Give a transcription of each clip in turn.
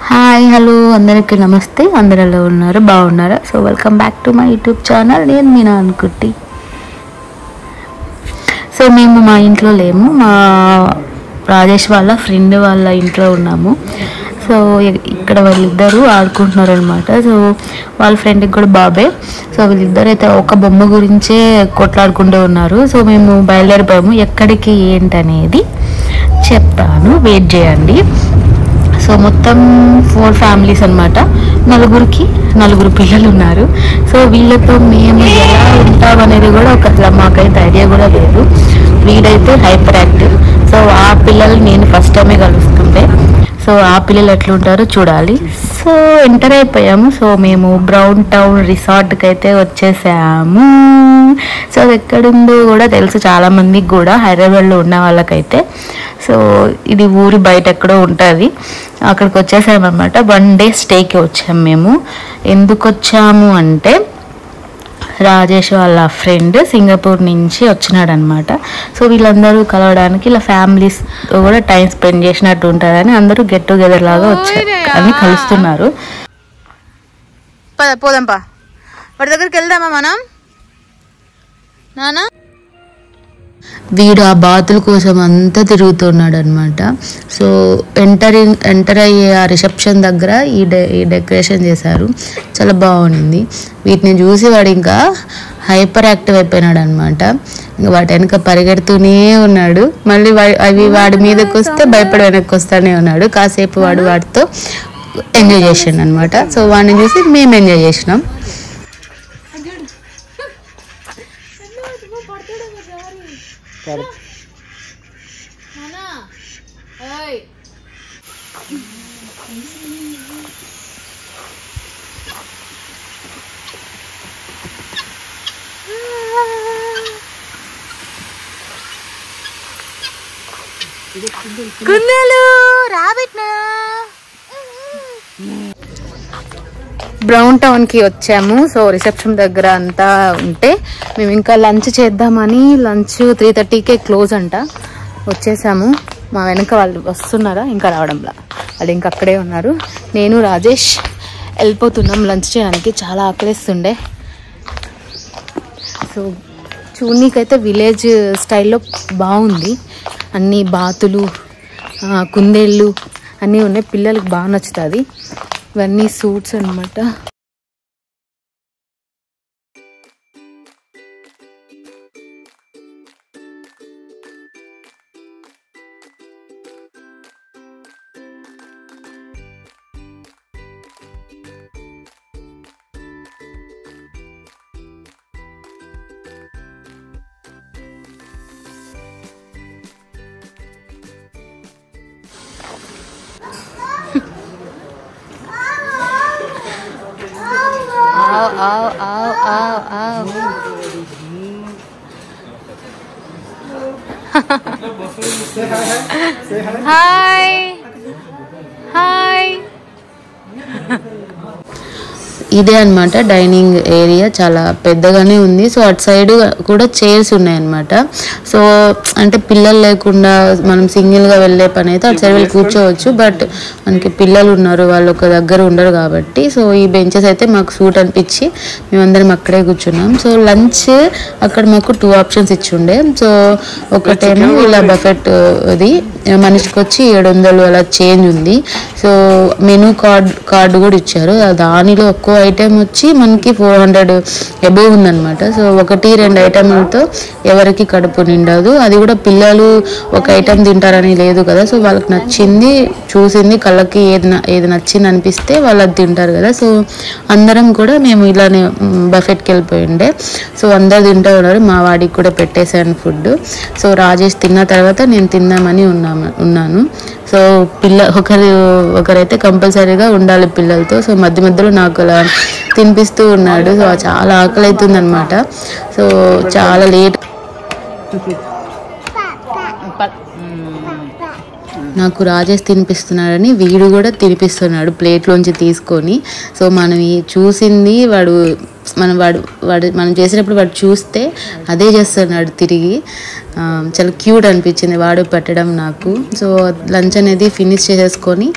Hi hello అందరికీ నమస్తే. అందరు ఎలా ఉన్నారు? బాగున్నారా? So welcome back to my YouTube channel. నేను మీ నాన్నకుట్టి. సో మేము మా ఇంట్లో లేము, మా రాజేష్ వాళ్ళ ఫ్రెండ్ వాళ్ళ ఇంట్లో ఉన్నాము. సో ఇక్కడ వాళ్ళిద్దరూ ఆడుకుంటున్నారు అనమాట. సో వాళ్ళ ఫ్రెండ్కి కూడా బాబే. సో వీళ్ళిద్దరు అయితే ఒక బొమ్మ గురించే కొట్లాడుకుంటూ ఉన్నారు. సో మేము బయలుదేరిపోయాము. ఎక్కడికి ఏంటనేది చెప్తాను, వెయిట్ చేయండి. సో మొత్తం 4 ఫ్యామిలీస్ అనమాట. నలుగురు పిల్లలు ఉన్నారు. సో వీళ్ళతో మేము ఎలా ఉంటాం అనేది కూడా ఒక మాకైతే ఐడియా కూడా లేదు. వీడైతే హైపర్ యాక్టివ్. సో ఆ పిల్లలు నేను ఫస్ట్ టైమే కలుస్తుంటే, సో ఆ పిల్లలు ఎట్లుంటారో చూడాలి. సో ఎంటర్ అయిపోయాము. సో మేము బ్రౌన్ టౌన్ రిసార్ట్కి అయితే వచ్చేసాము. సో అది ఎక్కడుందో కూడా తెలుసు చాలామందికి కూడా, హైదరాబాద్లో ఉన్న వాళ్ళకైతే. సో ఇది ఊరి బయట ఎక్కడో ఉంటుంది. అక్కడికి వచ్చేసామన్నమాట. 1 డే స్టేకి వచ్చాము మేము. ఎందుకు వచ్చాము అంటే రాజేష్ వాళ్ళ ఫ్రెండ్ సింగపూర్ నుంచి వచ్చినాడు అనమాట. సో వీళ్ళందరూ కలవడానికి ఇలా ఫ్యామిలీస్తో కూడా టైం స్పెండ్ చేసినట్టు ఉంటుందని అందరూ గెట్ టుగెదర్ లాగా అని కలుస్తున్నారు. పోదాంపా, వాడి దగ్గరికి వెళ్దామా మనం నాన్న. వీడు ఆ బాతుల కోసం అంతా తిరుగుతున్నాడు అనమాట. సో ఎంటర్ అయ్యే ఆ రిసెప్షన్ దగ్గర ఈ డెకరేషన్ చేశారు, చాలా బాగుంది. వీటిని చూసి వాడు ఇంకా హైపర్ యాక్టివ్ అయిపోయినాడు అనమాట. ఇంకా వాటి వెనక పరిగెడుతూనే ఉన్నాడు. మళ్ళీ అవి వాడి మీదకి వస్తే భయపడి వెనక్కి వస్తూనే ఉన్నాడు. కాసేపు వాటితో ఎంజాయ్ చేసిండు అనమాట. సో వాడిని చూసి మేము ఎంజాయ్ చేసినాం. కుందేలు రాబెట్నా. బ్రౌన్ టౌన్కి వచ్చాము. సో రిసెప్షన్ దగ్గర అంతా ఉంటే మేము ఇంకా లంచ్ చేద్దామని, లంచ్ 3:30కే క్లోజ్ అంట. వచ్చేసాము. మా వెనక వాళ్ళు వస్తున్నారా, ఇంకా రావడంలా. వాళ్ళు ఇంకా అక్కడే ఉన్నారు. నేను రాజేష్ వెళ్ళిపోతున్నాం లంచ్ చేయడానికి. చాలా ఆకలిస్తుండే. సో చూడనీకైతే విలేజ్ స్టైల్లో బాగుంది. అన్ని బాతులు, కుందేళ్ళు అన్నీ ఉన్నాయి. పిల్లలకి బాగా నచ్చుతుంది. ఇవన్నీ సూట్స్ అనమాట. హాయ్. ఇదే అనమాట డైనింగ్ ఏరియా, చాలా పెద్దగానే ఉంది. సో అటు సైడ్ కూడా చైర్స్ ఉన్నాయన్నమాట. సో అంటే పిల్లలు లేకుండా మనం సింగిల్గా వెళ్ళే పని అయితే అటు సైడ్ వెళ్ళి కూర్చోవచ్చు. బట్ మనకి పిల్లలు ఉన్నారు, వాళ్ళు ఒక దగ్గర ఉండరు కాబట్టి సో ఈ బెంచెస్ అయితే మాకు సూట్ అనిపించి మేమందరం అక్కడే కూర్చున్నాం. సో లంచ్ అక్కడ మాకు 2 ఆప్షన్స్ ఇచ్చిండే. సో ఒకటేమో ఇలా బఫెట్, అది మనిషికి వచ్చి 700 అలా చేంజ్ ఉంది. సో మెనూ కార్డు కూడా ఇచ్చారు. దానిలో ఒక్కో ఐటెం వచ్చి మనకి 400 అబోవ్ ఉందన్నమాట. సో 1-2 ఐటెంలతో ఎవరికి కడుపు నిండదు. అది కూడా పిల్లలు ఒక ఐటెం తింటారని లేదు కదా. సో వాళ్ళకి నచ్చింది చూసింది, కళ్ళకి ఏది నచ్చింది అనిపిస్తే వాళ్ళు అది తింటారు కదా. సో అందరం కూడా మేము ఇలానే బఫెట్కి వెళ్ళిపోయిండే. సో అందరు తింటూ ఉన్నారు. మా వాడికి కూడా పెట్టేశాను ఫుడ్. సో రాజేష్ తిన్న తర్వాత నేను తిందామని ఉన్నాను. సో ఒకరైతే కంపల్సరీగా ఉండాలి పిల్లలతో. సో మధ్యలో నాకు అలా తినిపిస్తూ ఉన్నాడు. సో చాలా ఆకలి అవుతుంది అనమాట. సో చాలా లేట్ నాకు రాజేష్ తినిపిస్తున్నాడని వీడు కూడా తినిపిస్తున్నాడు ప్లేట్లోంచి తీసుకొని. సో మనం చూసింది మనం చేసినప్పుడు వాడు చూస్తే అదే చేస్తున్నాడు తిరిగి. చాలా క్యూట్ అనిపించింది వాడు పెట్టడం నాకు. సో లంచ్ అనేది ఫినిష్ చేసేసుకొని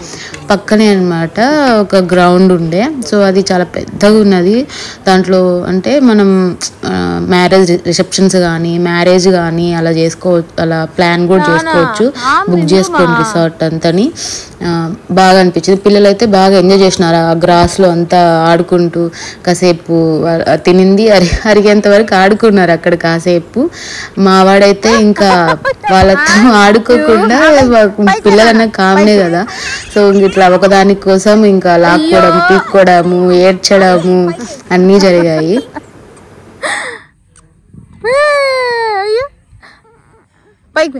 పక్కనే అనమాట ఒక గ్రౌండ్ ఉండే. సో అది చాలా పెద్దగా ఉన్నది. దాంట్లో అంటే మనం మ్యారేజ్ రిసెప్షన్స్ కానీ మ్యారేజ్ కానీ అలా చేసుకోవచ్చు, అలా ప్లాన్ కూడా చేసుకోవచ్చు. బుక్ చేసుకోండి రిసార్ట్ అంతని. బాగా అనిపించింది. పిల్లలు అయితే బాగా ఎంజాయ్ చేసినారు ఆ గ్రాస్లో అంతా ఆడుకుంటూ. కాసేపు తినింది అరిగేంత వరకు ఆడుకున్నారు అక్కడ కాసేపు. మా వాడైతే ఇంకా వాళ్ళతో ఆడుకోకుండా, పిల్లలన్నా కామనే కదా, సో ఇట్లా ఒకదాని కోసం ఇంకా లాక్కోవడం, పీక్కోవడము, ఏడ్చడము అన్నీ జరిగాయి. పైకి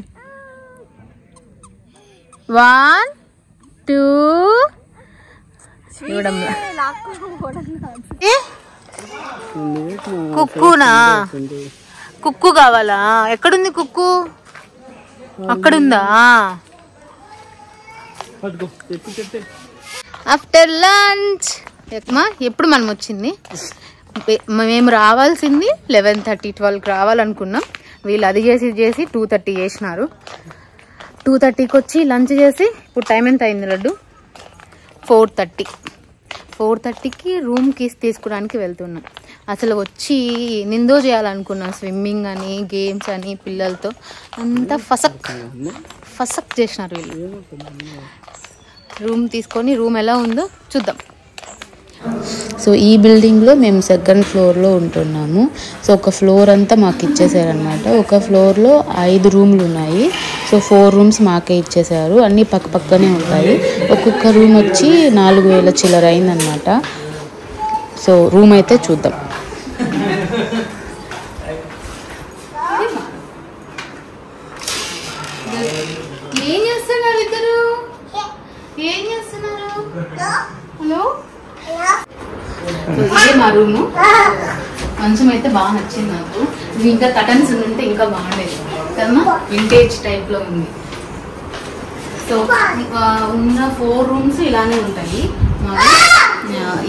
1 2 కుక్కునా? కుక్కు కావాలా? ఎక్కడుంది కుక్కు? అక్కడుందా? ఆఫ్టర్ లంచ్ ఎప్పుడు మనం వచ్చింది? మేము రావాల్సింది 11:30 12కి రావాలనుకున్నాం. వీళ్ళు అది చేసి 2:30 చేసినారు. 2:30కి వచ్చి లంచ్ చేసి ఇప్పుడు టైం ఎంత అయింది లడ్డు? 4:30కి రూమ్ కీస్ తీసుకోవడానికి వెళ్తున్నాం. అసలు వచ్చి నిందో చేయాలనుకున్నాం, స్విమ్మింగ్ అని గేమ్స్ అని పిల్లలతో అంతా ఫసక్ చేసినారు వీళ్ళు. రూమ్ తీసుకొని రూమ్ ఎలా ఉందో చూద్దాం. సో ఈ బిల్డింగ్లో మేము సెకండ్ ఫ్లోర్లో ఉంటున్నాము. సో ఒక ఫ్లోర్ అంతా మాకు ఇచ్చేసారనమాట. ఒక ఫ్లోర్లో 5 రూమ్లు ఉన్నాయి. సో 4 రూమ్స్ మాకే ఇచ్చేసారు. అన్నీ పక్కనే ఉంటాయి. ఒక్కొక్క రూమ్ వచ్చి 4,000 చిల్లర అయిందనమాట. సో రూమ్ అయితే చూద్దాం. ఏం చేస్తున్నారు ఇద్దరు? ఏం చేస్తున్నారు? హలో, ఇదే మా రూము. మంచం అయితే బాగా నచ్చింది నాకు. ఇది ఇంకా కటన్స్ ఉంటే ఇంకా బాగుండేది కదమ్మా. వింటేజ్ టైప్లో ఉంది. సో ఉన్న 4 రూమ్స్ ఇలానే ఉంటాయి.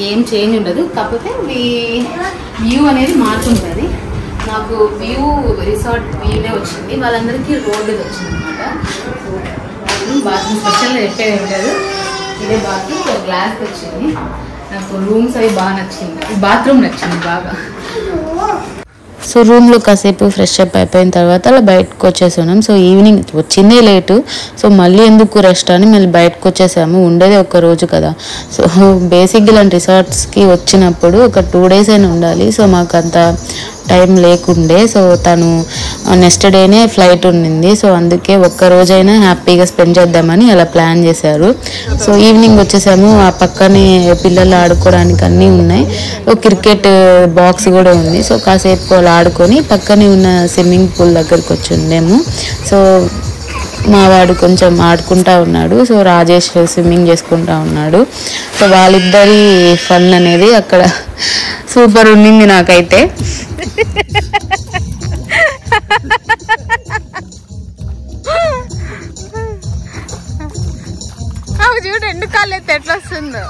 ఏం చేంజ్ ఉండదు. కాకపోతే వ్యూ అనేది మారుతుంటుంది. నాకు వ్యూ రిసార్ట్ వ్యూనే వచ్చింది. వాళ్ళందరికీ రోడ్డు వచ్చింది అనమాట. బాత్రూమ్ స్పెషల్గా చెప్పేది ఉండదు. ఇదే బాత్రూమ్ గ్లాస్ వచ్చింది. నాకు రూమ్స్ అవి బాగా నచ్చింది. బాత్రూమ్ నచ్చింది బాగా. సో రూమ్లో కాసేపు ఫ్రెష్ అప్ అయిపోయిన తర్వాత అలా బయటకు వచ్చేసాం. సో ఈవినింగ్ వచ్చిందే లేటు. సో మళ్ళీ ఎందుకు రెస్ట్ అని మళ్ళీ బయటకు వచ్చేసాము. ఉండేది ఒక్క రోజు కదా. సో బేసిక్గా ఇలాంటి రిసార్ట్స్కి వచ్చినప్పుడు ఒక 2 days అయినా ఉండాలి. సో మాకు అంత టైం లేకుండే. సో తను నెక్స్ట్ డేనే ఫ్లైట్ ఉండింది. సో అందుకే ఒక్క రోజైనా హ్యాపీగా స్పెండ్ చేద్దామని అలా ప్లాన్ చేశారు. సో ఈవినింగ్ వచ్చేసాము. ఆ పక్కనే పిల్లలు ఆడుకోవడానికి అన్నీ ఉన్నాయి. సో క్రికెట్ బాక్స్ కూడా ఉంది. సో కాసేపు అలా ఆడుకొని పక్కనే ఉన్న స్విమ్మింగ్ పూల్ దగ్గరికి వచ్చి ఉండేము. సో మా వాడు కొంచెం ఆడుకుంటా ఉన్నాడు. సో రాజేష్ స్విమ్మింగ్ చేసుకుంటా ఉన్నాడు. సో వాళ్ళిద్దరి ఫన్ అనేది అక్కడ సూపర్ ఉండింది నాకైతే. చూడు 2 కాళ్ళు అయితే ఎట్లా వస్తుందో.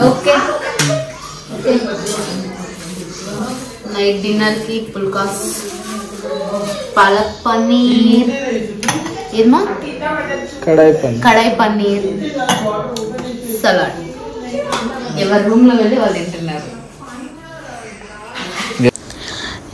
ఓకే, నైట్ డిన్నర్ కి పుల్కాస్, పాలక్ పన్నీర్, ఏమా కడాయి పన్నీర్, సలాడ్. ఎవరి రూమ్ లో వెళ్ళి వాళ్ళు తింటున్నారు.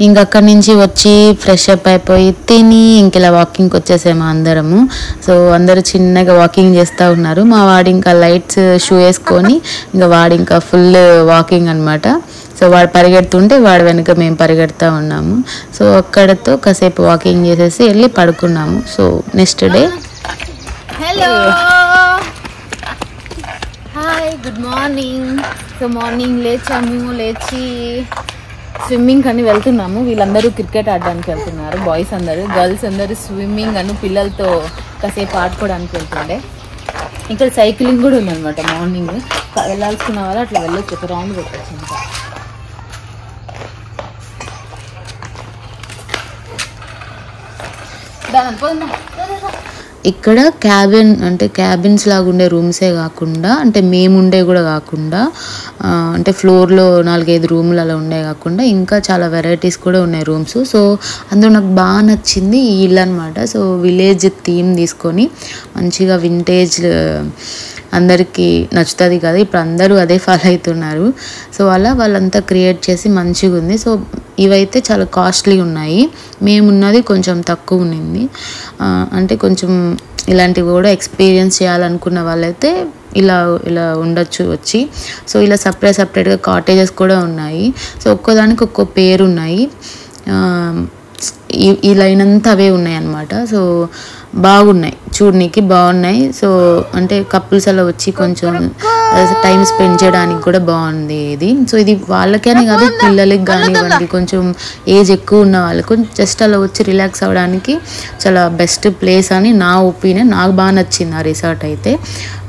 ఇంకా అక్కడి నుంచి వచ్చి ఫ్రెష్ అప్ అయిపోయి తిని ఇంక ఇలా వాకింగ్కి వచ్చేసాము అందరము. సో అందరూ చిన్నగా వాకింగ్ చేస్తూ ఉన్నారు. మా వాడు ఇంకా లైట్స్ షూ వేసుకొని ఇంకా వాడు ఇంకా ఫుల్ వాకింగ్ అనమాట. సో వాడు పరిగెడుతుంటే వాడు వెనుక మేము పరిగెడుతూ ఉన్నాము. సో అక్కడతో కాసేపు వాకింగ్ చేసేసి వెళ్ళి పడుకున్నాము. So next day hello, hi, good morning. So morning లేచి స్విమ్మింగ్ అని వెళ్తున్నాము. వీళ్ళందరూ క్రికెట్ ఆడడానికి వెళ్తున్నారు. బాయ్స్ అందరూ, గర్ల్స్ అందరూ స్విమ్మింగ్ అని పిల్లలతో కాసేపు ఆడుకోవడానికి వెళ్తుండే. ఇంకా సైక్లింగ్ కూడా ఉందన్నమాట. మార్నింగ్ వెళ్ళాల్సుకున్న వాళ్ళు అట్లా వెళ్ళొచ్చు, ఒక రౌండ్ పెట్టచ్చు. ఇంకా ఇక్కడ క్యాబిన్స్ లాగా ఉండే రూమ్సే కాకుండా, అంటే మేము ఉండే కూడా కాకుండా, అంటే ఫ్లోర్లో 4-5 రూములు అలా ఉండే కాకుండా ఇంకా చాలా వెరైటీస్ కూడా ఉన్నాయి రూమ్స్. సో అందులో నాకు బాగా నచ్చింది ఈ ఇల్లు అనమాట. సో విలేజ్ థీమ్ తీసుకొని మంచిగా వింటేజ్ అందరికీ నచ్చుతుంది కదా, ఇప్పుడు అందరూ అదే ఫాలో అవుతున్నారు. సో వాళ్ళంతా క్రియేట్ చేసి మంచిగా ఉంది. సో ఇవైతే చాలా కాస్ట్లీ ఉన్నాయి, మేమున్నది కొంచెం తక్కువ ఉన్నింది. అంటే కొంచెం ఇలాంటివి కూడా ఎక్స్పీరియన్స్ చేయాలనుకున్న వాళ్ళైతే ఇలా ఉండొచ్చు వచ్చి. సో ఇలా సపరేట్గా కాటేజెస్ కూడా ఉన్నాయి. సో ఒక్కోదానికి ఒక్కో పేరు ఉన్నాయి. ఈ లైన్ అంతా అవే ఉన్నాయి అన్నమాట. సో బాగున్నాయి, చూడడానికి బాగున్నాయి. సో అంటే కపుల్స్ అలా వచ్చి కొంచెం టైం స్పెండ్ చేయడానికి కూడా బాగుంది ఇది. సో ఇది వాళ్ళకనే కాదు, పిల్లలకి కానివ్వండి, కొంచెం ఏజ్ ఎక్కువ ఉన్న వాళ్ళకు జస్ట్ అలా వచ్చి రిలాక్స్ అవ్వడానికి చాలా బెస్ట్ ప్లేస్ అని నా ఒపీనియన్. నాకు బాగా నచ్చింది ఆ రిసార్ట్ అయితే.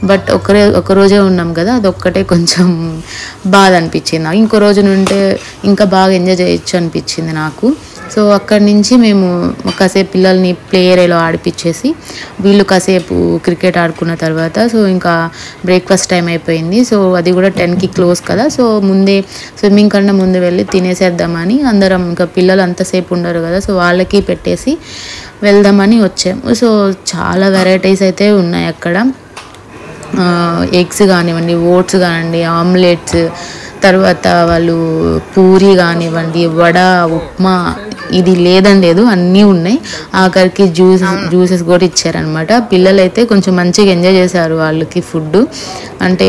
బట్ ఒక రోజే ఉన్నాం కదా, అదొక్కటే కొంచెం బాధ అనిపించింది నాకు. ఇంకో రోజు నుంటే ఇంకా బాగా ఎంజాయ్ చేయొచ్చు అనిపించింది నాకు. సో అక్కడి నుంచి మేము కాసేపు పిల్లల్ని ప్లే ఏరియాలో ఆడిపించేసి వీళ్ళు కాసేపు క్రికెట్ ఆడుకున్న తర్వాత సో ఇంకా బ్రేక్ఫాస్ట్ టైం అయిపోయింది. సో అది కూడా 10కి క్లోజ్ కదా. సో ముందే స్విమ్మింగ్ కన్నా ముందు వెళ్ళి తినేసేద్దామని అందరం, ఇంకా పిల్లలు అంతసేపు ఉండరు కదా, సో వాళ్ళకి పెట్టేసి వెళ్దామని వచ్చాము. సో చాలా వెరైటీస్ అయితే ఉన్నాయి అక్కడ. ఎగ్స్ కానివ్వండి, ఓట్స్ కానివ్వండి, ఆమ్లెట్స్, తర్వాత వాళ్ళు పూరి కానివ్వండి, వడ, ఉప్మా, ఇది లేదని లేదు, అన్నీ ఉన్నాయి. ఆఖరికి జ్యూసెస్ కూడా ఇచ్చారనమాట. పిల్లలు అయితే కొంచెం మంచిగా ఎంజాయ్ చేశారు. వాళ్ళకి ఫుడ్ అంటే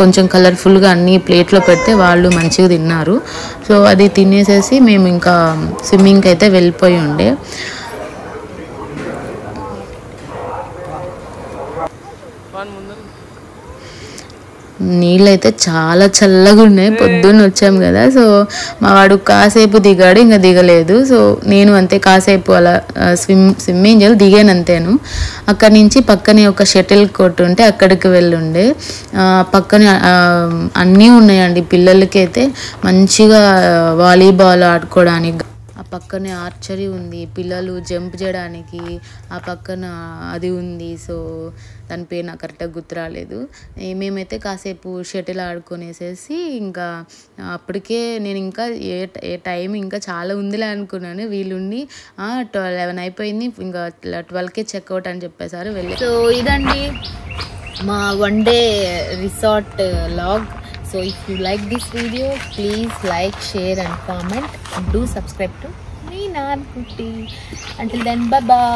కొంచెం కలర్ఫుల్గా అన్ని ప్లేట్లో పెడితే వాళ్ళు మంచిగా తిన్నారు. సో అది తినేసేసి మేము ఇంకా స్విమ్మింగ్కి అయితే వెళ్ళిపోయి ఉండే. నీళ్ళైతే చాలా చల్లగా ఉన్నాయి. పొద్దున్న వచ్చాము కదా, సో మా వాడు కాసేపు దిగాడు, ఇంకా దిగలేదు. సో నేను అంతే కాసేపు అలా స్విమ్మింగ్ చేయాలి, దిగాను అంతేను. అక్కడి నుంచి పక్కనే ఒక షటిల్ కోర్ట్ ఉంటే అక్కడికి వెళ్ళుండే. పక్కనే అన్నీ ఉన్నాయండి. పిల్లలకి అయితే మంచిగా వాలీబాల్ ఆడుకోవడానికి, ఆ పక్కనే ఆర్చరీ ఉంది, పిల్లలు జంప్ చేయడానికి ఆ పక్కన అది ఉంది. సో దాని పేరు నాకు కరెక్ట్గా గుర్తు రాలేదు. మేమైతే కాసేపు షటిల్ ఆడుకొనేసేసి ఇంకా అప్పటికే నేను ఇంకా ఏ టైం ఇంకా చాలా ఉందిలే అనుకున్నాను. వీళ్ళుండి 11 అయిపోయింది, ఇంకా 12కే చెక్అవుట్ అని చెప్పేసారు వెళ్ళి. సో ఇదండి మా 1 day resort vlog. So if you like this video, please like, share and comment, and do subscribe to Meenal Kutti. Until then, bye bye.